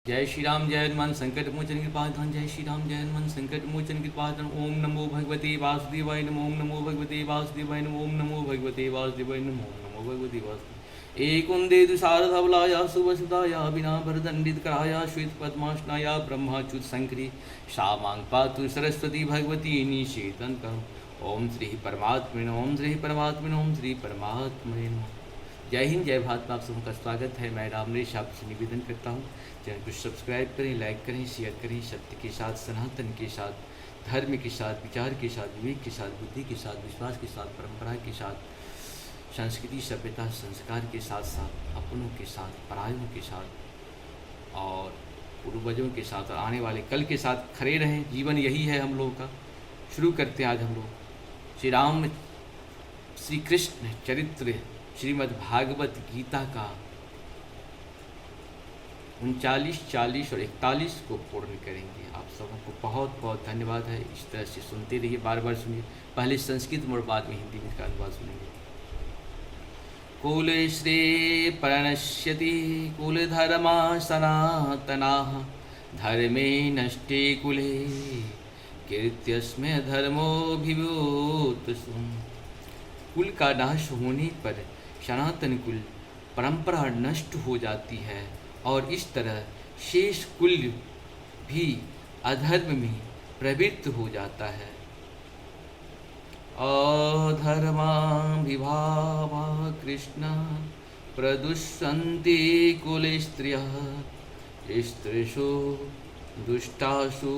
जय श्री राम जय हनुमान संकट मोचन कृपाधन। जय श्री राम जय हनुमान संकट मोचन कृपाधन। ओम नमो भगवते वासुदेवाय नमो। ओम नमो भगवते वासुदेवाय नमो। ओम नमो भगवते वासुदेवाय नमो। ओम नमो भगवते वासुदेवाय। एकुंदेतु शारदाबलाया सुवसुदाया बिना भरदंडित कराया श्वेत पद्मासनाया ब्रह्माच्युत शंकरी शामांग पातु सरस्वती भगवती निषेधन करो। ओम श्री परमात्मने नमः। ओम श्री परमात्मने नमः। ओम श्री परमात्मने नमः। जय हिंद जय भारत में आप सबों का स्वागत है। मैं रामनरेश आपसे निवेदन करता हूँ चैनल को सब्सक्राइब करें, लाइक करें, शेयर करें। सत्य के साथ, सनातन के साथ, धर्म के साथ, विचार के साथ, विवेक के साथ, बुद्धि के साथ, विश्वास के साथ, परंपरा के साथ, संस्कृति सभ्यता संस्कार के साथ साथ, अपनों के साथ, परायों के साथ और पूर्वजों के साथ और आने वाले कल के साथ खड़े रहें। जीवन यही है हम लोगों का। शुरू करते हैं आज हम लोग श्री कृष्ण चरित्र श्रीमद् भागवत गीता का 39, 40 और 41 को पूर्ण करेंगे। आप सबों को बहुत बहुत धन्यवाद है। इस तरह से सुनते रहिए, बार बार सुनिए। पहले संस्कृत में और बाद में हिंदी में इसका अनुवाद सुनेंगे। कुल श्रेय प्रणश्यति कुल धर्मा सनातना धर्मे नष्टे कुले कीर्त्यस्मै धर्मोऽभिभूत। कुल का नाश होने पर सनातन कुल परंपरा नष्ट हो जाती है और इस तरह शेष कुल भी अधर्म में प्रवृत्त हो जाता है। अधर्मा विभावा कृष्ण प्रदुष्यन्ते कुल स्त्रियः स्त्रीषु दुष्टासु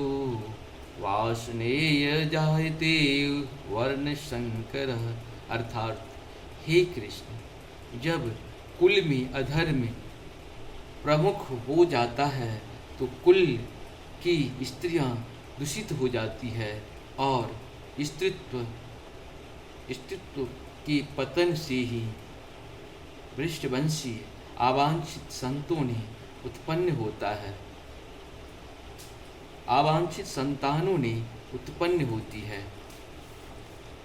वासनेय जायते वर्णशंकर। अर्थात हे कृष्ण, जब कुल में अधर्म प्रमुख हो जाता है तो कुल की स्त्रियां दूषित हो जाती है और स्त्रीत्व के पतन से ही वृषवंशी अवांछित संतानें उत्पन्न होता है, अवांछित संतानों ने उत्पन्न होती है।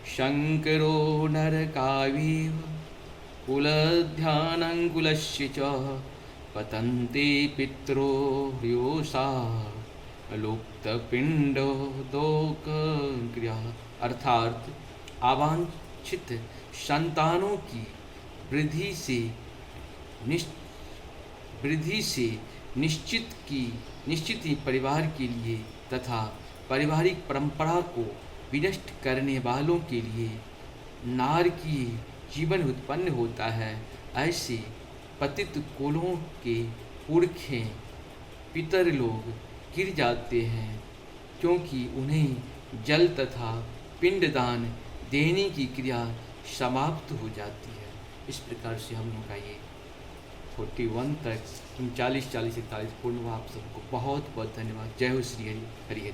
शंकरो नरकावीव कुलध्यानंकुलस्य च पतन्ते पितरो ह्योषा लुप्तपिंडो दोक्रिया। अर्थात अवांछित संतानों की वृद्धि से निश्चित ही परिवार के लिए तथा पारिवारिक परंपरा को विनष्ट करने वालों के लिए नारकीय जीवन उत्पन्न होता है। ऐसे पतित कुलों के पुरखें पितर लोग गिर जाते हैं क्योंकि उन्हें जल तथा पिंडदान देने की क्रिया समाप्त हो जाती है। इस प्रकार से हम लोग का ये 41 तक 39, 40, 41 पूर्ण हुआ। आप सबको बहुत बहुत धन्यवाद। जय हो श्री हरि हरि हरि।